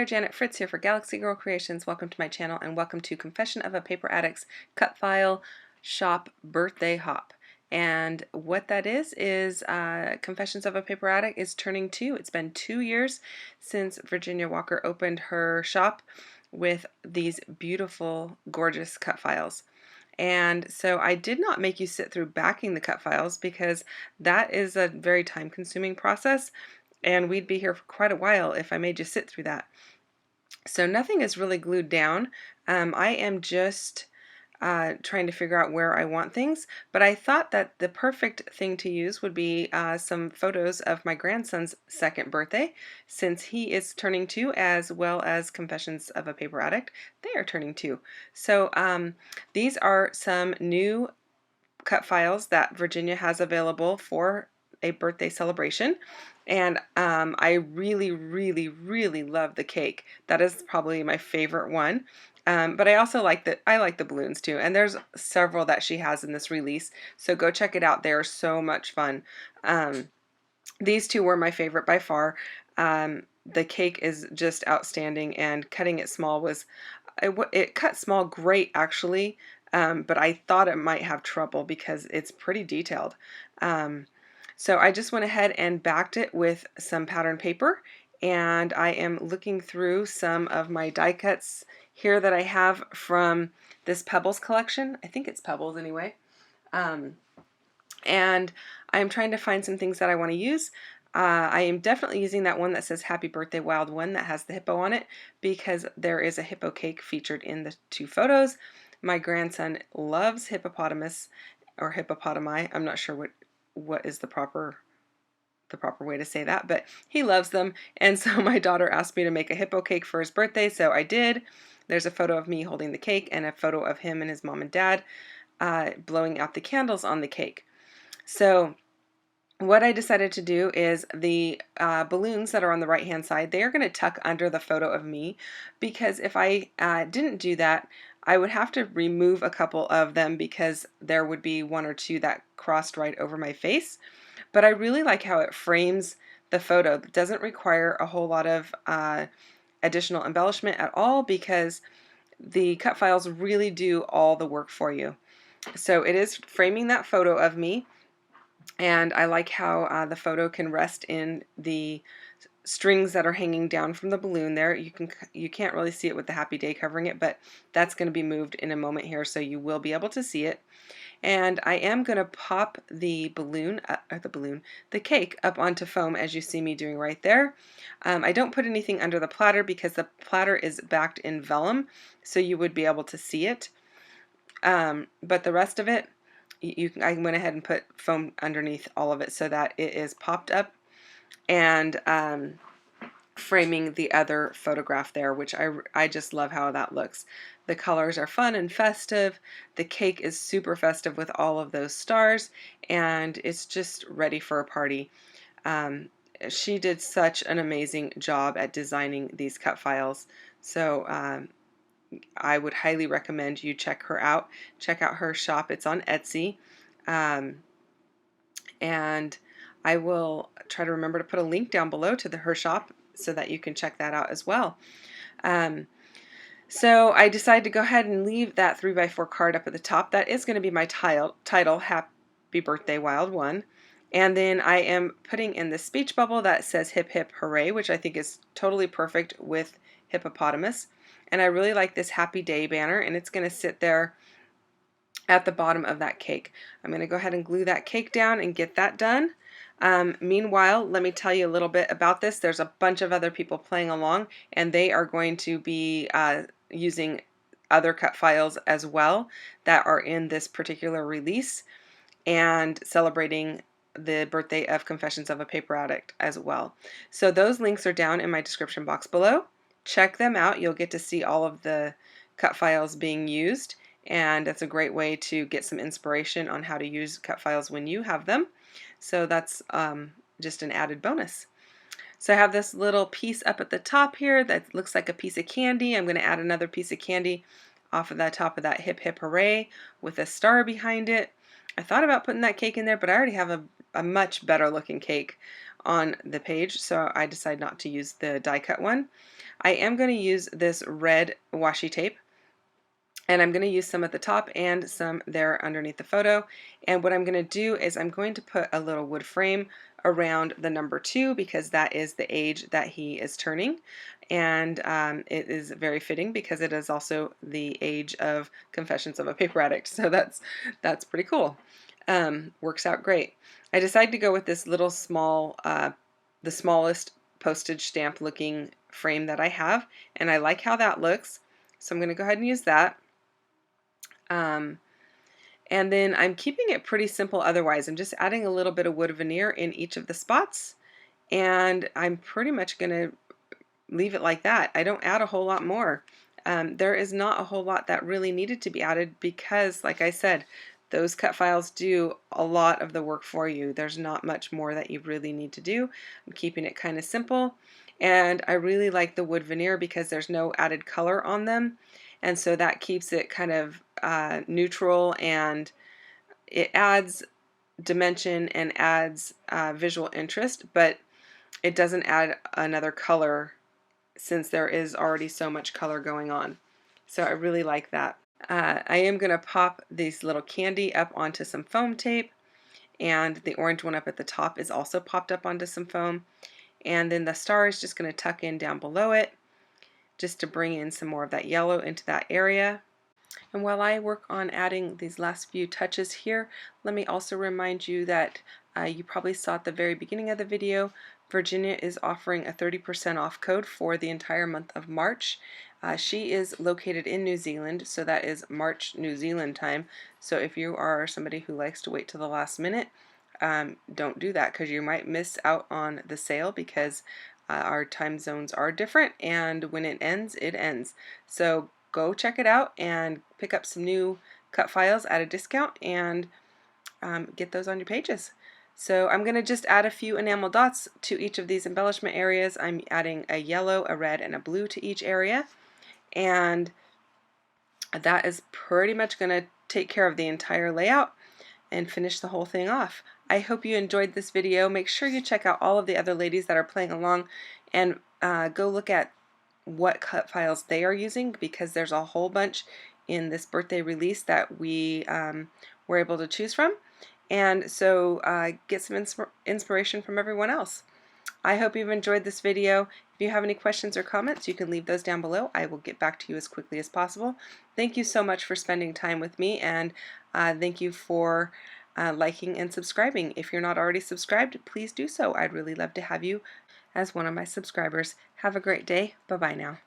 Janet Fritz here for Galaxy Girl Creations. Welcome to my channel and welcome to Confession of a Paper Addict's Cut File Shop Birthday Hop. And what that is Confessions of a Paper Addict is turning 2. It's been 2 years since Virginia Walker opened her shop with these beautiful, gorgeous cut files. And so I did not make you sit through backing the cut files because that is a very time-consuming process, and we'd be here for quite a while if I made you sit through that. So nothing is really glued down. I am just trying to figure out where I want things, but I thought that the perfect thing to use would be some photos of my grandson's 2nd birthday, since he is turning 2, as well as Confessions of a Paper Addict. They are turning 2. So these are some new cut files that Virginia has available for a birthday celebration. And I really, really, really love the cake. That is probably my favorite one. But I also like the balloons too. And there's several that she has in this release, so go check it out. They're so much fun. These two were my favorite by far. The cake is just outstanding, and cutting it small was, it cut small great actually, but I thought it might have trouble because it's pretty detailed. So I just went ahead and backed it with some pattern paper, and I am looking through some of my die cuts here that I have from this Pebbles collection. I think it's Pebbles anyway. And I'm trying to find some things that I want to use. I am definitely using that one that says Happy Birthday Wild One that has the hippo on it, because there is a hippo cake featured in the 2 photos. My grandson loves hippopotamus or hippopotami. I'm not sure what is the proper way to say that, but he loves them. And so my daughter asked me to make a hippo cake for his birthday, so I did. There's a photo of me holding the cake and a photo of him and his mom and dad blowing out the candles on the cake. So what I decided to do is the balloons that are on the right hand side, they are going to tuck under the photo of me, because if I didn't do that, I would have to remove a couple of them because there would be 1 or 2 that crossed right over my face. But I really like how it frames the photo. It doesn't require a whole lot of additional embellishment at all, because the cut files really do all the work for you. So it is framing that photo of me, and I like how the photo can rest in the strings that are hanging down from the balloon there. You can't really see it with the Happy Day covering it, but that's going to be moved in a moment here, so you will be able to see it. And I am going to pop the the cake up onto foam, as you see me doing right there. I don't put anything under the platter because the platter is backed in vellum, so you would be able to see it. But the rest of it, I went ahead and put foam underneath all of it so that it is popped up and framing the other photograph there, which I just love how that looks. The colors are fun and festive. The cake is super festive with all of those stars, and it's just ready for a party. She did such an amazing job at designing these cut files, so I would highly recommend you check her out. Check out her shop. It's on Etsy. And I will try to remember to put a link down below to her shop so that you can check that out as well. So I decided to go ahead and leave that 3x4 card up at the top. That is going to be my title, Happy Birthday Wild One. And then I am putting in the speech bubble that says Hip Hip Hooray, which I think is totally perfect with hippopotamus. And I really like this Happy Day banner, and it's going to sit there at the bottom of that cake. I'm going to go ahead and glue that cake down and get that done. Meanwhile, let me tell you a little bit about this. There's a bunch of other people playing along, and they are going to be using other cut files as well that are in this particular release, and celebrating the birthday of Confessions of a Paper Addict as well. So those links are down in my description box below. Check them out. You'll get to see all of the cut files being used, and that's a great way to get some inspiration on how to use cut files when you have them. So that's just an added bonus. So I have this little piece up at the top here that looks like a piece of candy. I'm going to add another piece of candy off of the top of that Hip Hip Hooray with a star behind it. I thought about putting that cake in there, but I already have a much better looking cake on the page, so I decided not to use the die cut one. I am going to use this red washi tape, and I'm going to use some at the top and some there underneath the photo. And what I'm going to do is I'm going to put a little wood frame around the number 2 because that is the age that he is turning, and it is very fitting because it is also the age of Confessions of a Paper Addict, so that's pretty cool. Works out great. I decided to go with this little small, the smallest postage stamp looking frame that I have, and I like how that looks, so I'm going to go ahead and use that. And then I'm keeping it pretty simple otherwise. I'm just adding a little bit of wood veneer in each of the spots, and I'm pretty much going to leave it like that. I don't add a whole lot more. There is not a whole lot that really needed to be added because, like I said, those cut files do a lot of the work for you. There's not much more that you really need to do. I'm keeping it kind of simple, and I really like the wood veneer because there's no added color on them, and so that keeps it kind of neutral, and it adds dimension and adds visual interest, but it doesn't add another color since there is already so much color going on. So I really like that. I am going to pop these little candy up onto some foam tape, and the orange one up at the top is also popped up onto some foam, and then the star is just going to tuck in down below it just to bring in some more of that yellow into that area. And while I work on adding these last few touches here, let me also remind you that you probably saw at the very beginning of the video, Virginia is offering a 30% off code for the entire month of March. She is located in New Zealand, so that is March New Zealand time. So if you are somebody who likes to wait till the last minute, don't do that because you might miss out on the sale because our time zones are different, and when it ends, it ends. So go check it out and pick up some new cut files at a discount and get those on your pages. So I'm going to just add a few enamel dots to each of these embellishment areas. I'm adding a yellow, a red, and a blue to each area, and that is pretty much going to take care of the entire layout and finish the whole thing off. I hope you enjoyed this video. Make sure you check out all of the other ladies that are playing along, and go look at what cut files they are using, because there's a whole bunch in this birthday release that we were able to choose from, and so get some inspiration from everyone else. I hope you've enjoyed this video. If you have any questions or comments, you can leave those down below. I will get back to you as quickly as possible. Thank you so much for spending time with me, and thank you for liking and subscribing. If you're not already subscribed, please do so. I'd really love to have you as one of my subscribers. Have a great day. Bye-bye now.